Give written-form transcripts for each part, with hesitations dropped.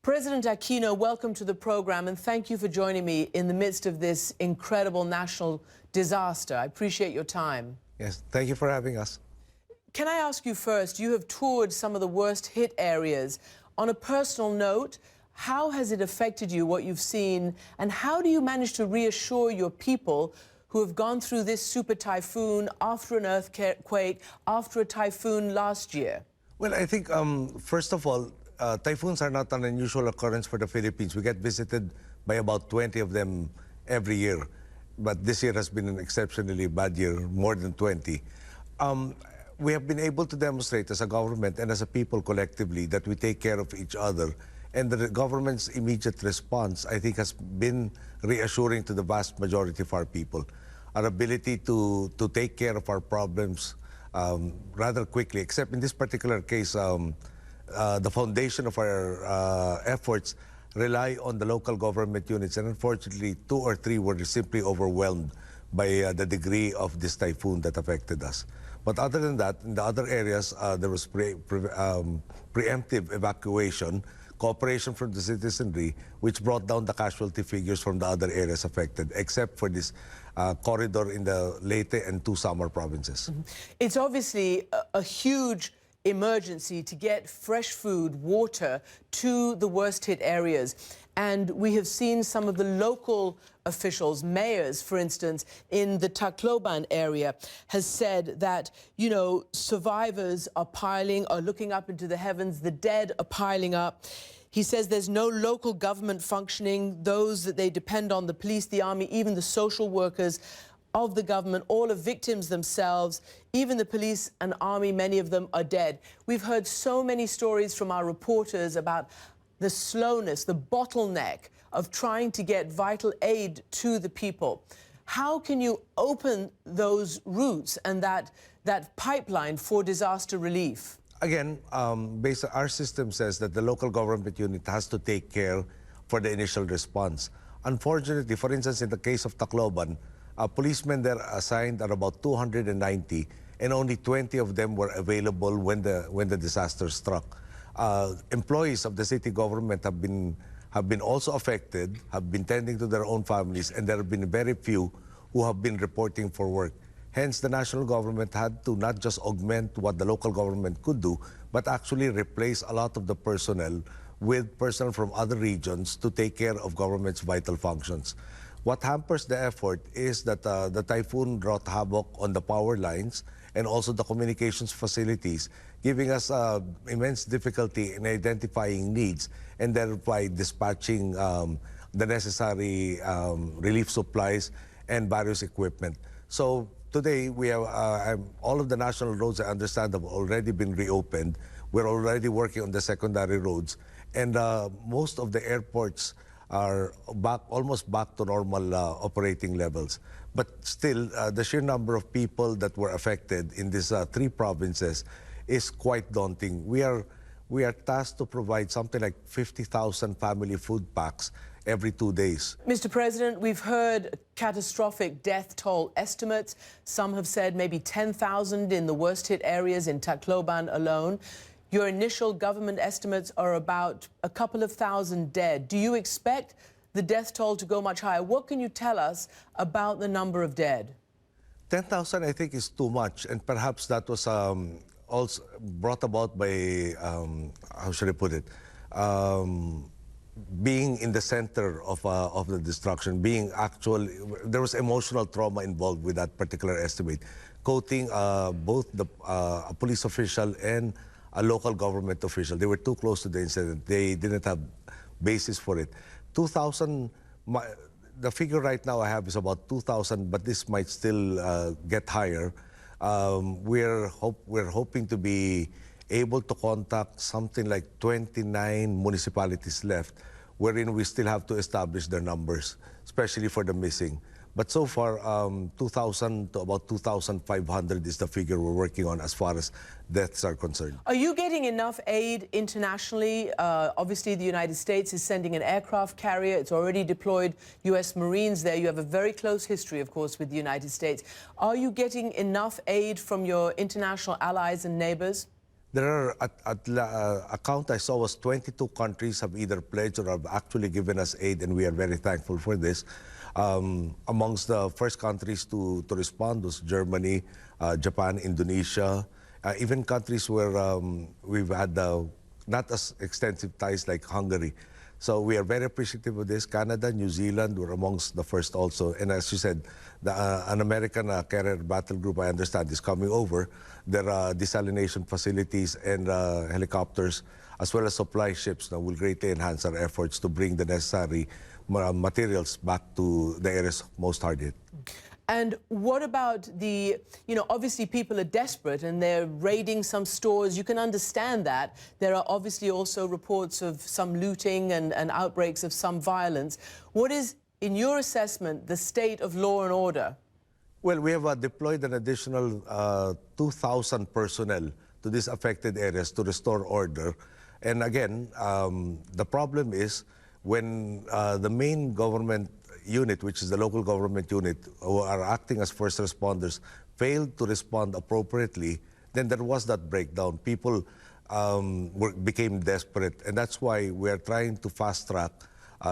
President Aquino, welcome to the program, and thank you for joining me in the midst of this incredible national disaster. I appreciate your time. Yes, thank you for having us. Can I ask you first, you have toured some of the worst hit areas. On a personal note, how has it affected you, what you've seen, and how do you manage to reassure your people who have gone through this super typhoon after an earthquake, after a typhoon last year? Well, I think, first of all, typhoons are not an unusual occurrence for the Philippines. We get visited by about 20 of them every year. But this year has been an exceptionally bad year, more than 20. We have been able to demonstrate as a government and as a people collectively that we take care of each other. And the government's immediate response, I think, has been reassuring to the vast majority of our people. Our ability to take care of our problems rather quickly, except in this particular case, the foundation of our efforts rely on the local government units, and unfortunately, 2 or 3 were simply overwhelmed by the degree of this typhoon that affected us. But other than that, in the other areas, there was preemptive evacuation, cooperation from the citizenry, which brought down the casualty figures from the other areas affected, except for this corridor in the Leyte and 2 Samar provinces. It's obviously a huge emergency to get fresh food, water to the worst hit areas. And we have seen some of the local officials, mayors, for instance, in the Tacloban area, has said that, you know, survivors are looking up into the heavens, the dead are piling up. He says there's no local government functioning, those that they depend on, the police, the army, even the social workers of the government, all are victims themselves. Even the police and army, many of them are dead. We've heard so many stories from our reporters about the slowness, the bottleneck of trying to get vital aid to the people. How can you open those routes and that pipeline for disaster relief? Again, our system says that the local government unit has to take care for the initial response. Unfortunately, for instance, in the case of Tacloban, policemen there assigned are about 290, and only 20 of them were available when the disaster struck. Employees of the city government have been also affected, have been tending to their own families, and there have been very few who have been reporting for work. Hence, the national government had to not just augment what the local government could do, but actually replace a lot of the personnel with personnel from other regions to take care of government's vital functions. What hampers the effort is that the typhoon wrought havoc on the power lines and also the communications facilities, giving us immense difficulty in identifying needs and thereby dispatching the necessary relief supplies and various equipment. So today, we have all of the national roads, I understand, have already been reopened. We're already working on the secondary roads, and most of the airports are almost back to normal operating levels. But still, the sheer number of people that were affected in these 3 provinces is quite daunting. We are tasked to provide something like 50,000 family food packs every 2 days. Mr. President, we've heard catastrophic death toll estimates. Some have said maybe 10,000 in the worst hit areas in Tacloban alone. Your initial government estimates are about a couple of thousand dead. Do you expect the death toll to go much higher? What can you tell us about the number of dead? 10,000, I think, is too much, and perhaps that was also brought about by, how should I put it, being in the center of the destruction, there was emotional trauma involved with that particular estimate, quoting both a police official and a local government official. They were too close to the incident. They didn't have basis for it. 2,000, the figure right now I have is about 2,000, but this might still get higher. We're hoping to be able to contact something like 29 municipalities left, wherein we still have to establish their numbers, especially for the missing. But so far, 2,000 to about 2,500 is the figure we're working on as far as deaths are concerned. Are you getting enough aid internationally? Obviously, the United States is sending an aircraft carrier. It's already deployed U.S. Marines there. You have a very close history, of course, with the United States. Are you getting enough aid from your international allies and neighbors? There are, a count I saw was 22 countries have either pledged or have actually given us aid, and we are very thankful for this. Amongst the first countries to respond was Germany, Japan, Indonesia, even countries where we've had not as extensive ties like Hungary. So we are very appreciative of this. Canada, New Zealand were amongst the first also. And as you said, an American carrier battle group, I understand, is coming over. Their desalination facilities and helicopters, as well as supply ships, now will greatly enhance our efforts to bring the necessary materials back to the areas most hard hit. And what about the, obviously people are desperate and they're raiding some stores. You can understand that. There are obviously also reports of some looting and outbreaks of some violence. What is, in your assessment, the state of law and order? Well, we have deployed an additional 2,000 personnel to these affected areas to restore order. And again, the problem is when the main government unit, which is the local government unit, who are acting as first responders, failed to respond appropriately, then there was that breakdown. People became desperate, and that's why we are trying to fast-track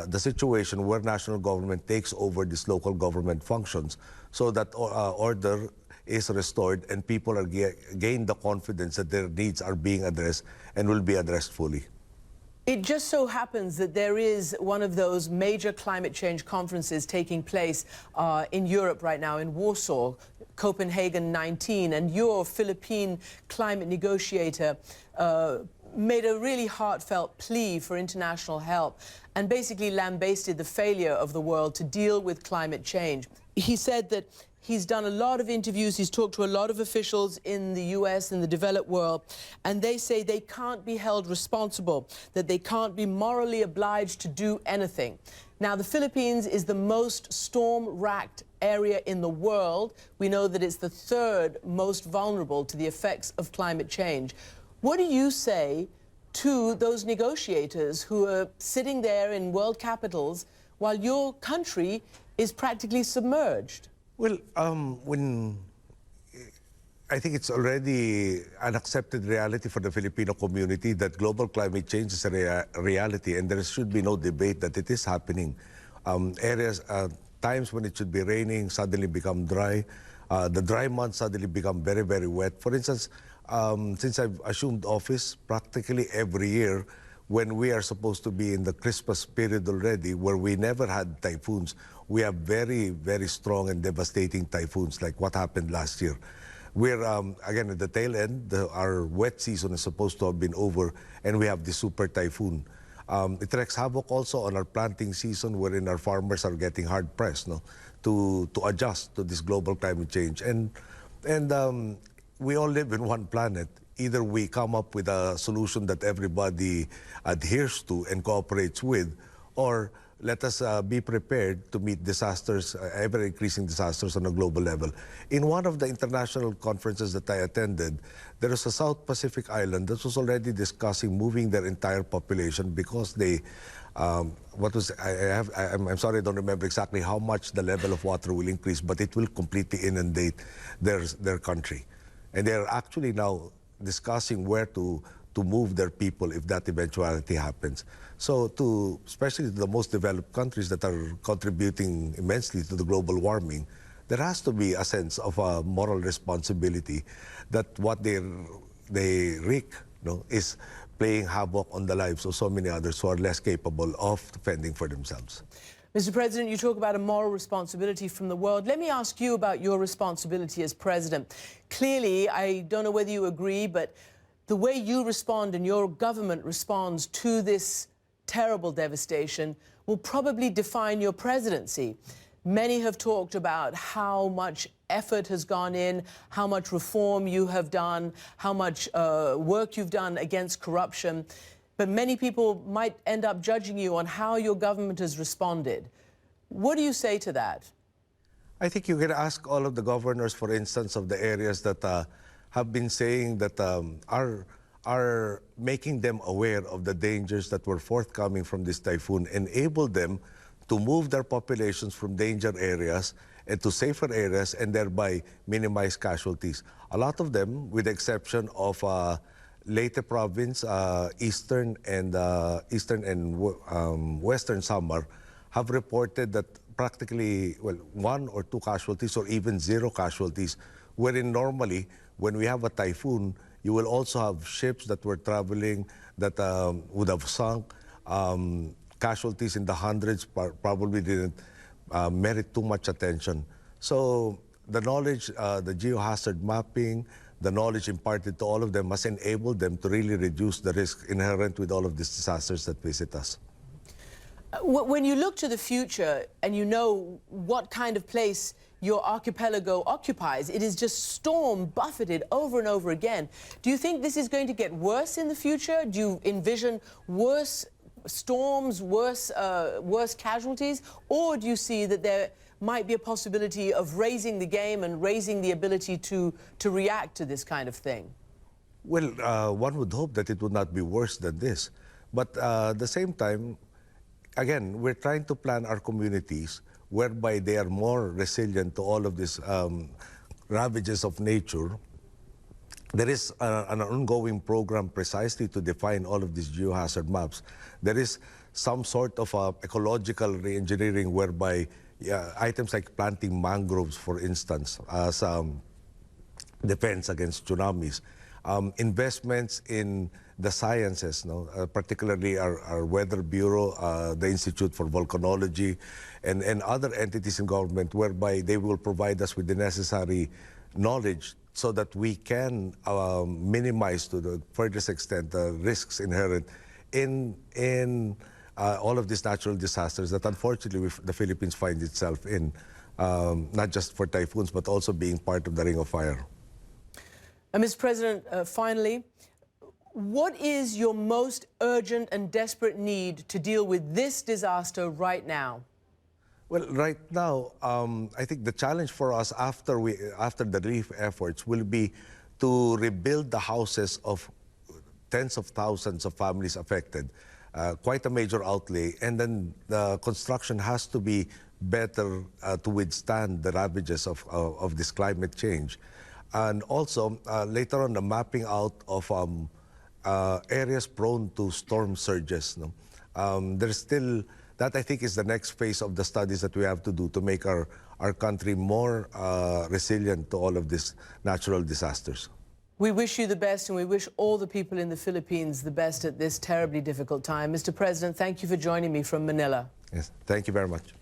the situation where national government takes over these local government functions so that order is restored and people are gain the confidence that their needs are being addressed and will be addressed fully. It just so happens that there is one of those major climate change conferences taking place in Europe right now, in Warsaw, Copenhagen 19, and your Philippine climate negotiator made a really heartfelt plea for international help and basically lambasted the failure of the world to deal with climate change. He said that he's done a lot of interviews, he's talked to a lot of officials in the US and the developed world, and they say they can't be held responsible, that they can't be morally obliged to do anything. Now, the Philippines is the most storm-racked area in the world. We know that it's the third most vulnerable to the effects of climate change. What do you say to those negotiators who are sitting there in world capitals while your country is practically submerged? Well, I think it's already an accepted reality for the Filipino community that global climate change is a reality, and there should be no debate that it is happening. Times when it should be raining suddenly become dry. The dry months suddenly become very, very wet. For instance, since I've assumed office, practically every year, when we are supposed to be in the Christmas period already, where we never had typhoons, we have very, very strong and devastating typhoons, like what happened last year. We're, again, at the tail end, our wet season is supposed to have been over, and we have the super typhoon. It wreaks havoc also on our planting season, wherein our farmers are getting hard-pressed to adjust to this global climate change. And we all live in one planet. Either we come up with a solution that everybody adheres to and cooperates with, or let us be prepared to meet disasters, ever-increasing disasters on a global level. In one of the international conferences that I attended, there was a South Pacific island that was already discussing moving their entire population because they, I'm sorry, I don't remember exactly how much the level of water will increase, but it will completely inundate their country. And they're actually now discussing where to move their people if that eventuality happens. So especially to the most developed countries that are contributing immensely to the global warming, there has to be a sense of a moral responsibility that what they wreak is playing havoc on the lives of so many others who are less capable of fending for themselves. Mr. President, you talk about a moral responsibility from the world. Let me ask you about your responsibility as president. Clearly, I don't know whether you agree, but the way you respond and your government responds to this terrible devastation will probably define your presidency. Many have talked about how much effort has gone in, how much reform you have done, how much work you've done against corruption. But many people might end up judging you on how your government has responded. What do you say to that? I think you can ask all of the governors, for instance, of the areas that have been saying that are making them aware of the dangers that were forthcoming from this typhoon, enable them to move their populations from danger areas and to safer areas and thereby minimize casualties. A lot of them, with the exception of Leyte province, eastern and western Samar have reported that practically, well, 1 or 2 casualties or even 0 casualties, wherein normally when we have a typhoon, you will also have ships that were traveling that would have sunk. Casualties in the hundreds probably didn't merit too much attention. So the knowledge, the geohazard mapping, the knowledge imparted to all of them must enable them to really reduce the risk inherent with all of these disasters that visit us. When you look to the future and you know what kind of place your archipelago occupies, it is just storm buffeted over and over again. Do you think this is going to get worse in the future? Do you envision worse storms, worse casualties? Or do you see that there might be a possibility of raising the game and raising the ability to react to this kind of thing? Well, one would hope that it would not be worse than this. But at the same time, again, we're trying to plan our communities whereby they are more resilient to all of these ravages of nature. There is an ongoing program precisely to define all of these geohazard maps. There is some sort of ecological re-engineering whereby items like planting mangroves, for instance, as defense against tsunamis. Investments in the sciences, particularly our Weather Bureau, the Institute for Volcanology, and other entities in government whereby they will provide us with the necessary knowledge so that we can minimize to the furthest extent the risks inherent in all of these natural disasters that unfortunately the Philippines finds itself in, not just for typhoons, but also being part of the Ring of Fire. Mr. President, finally, what is your most urgent and desperate need to deal with this disaster right now? Well, right now, I think the challenge for us after the relief efforts will be to rebuild the houses of tens of thousands of families affected. Quite a major outlay, and then the construction has to be better to withstand the ravages of this climate change. And also, later on, the mapping out of areas prone to storm surges. There's still, that I think is the next phase of the studies that we have to do to make our country more resilient to all of these natural disasters. We wish you the best, and we wish all the people in the Philippines the best at this terribly difficult time. Mr. President, thank you for joining me from Manila. Yes, thank you very much.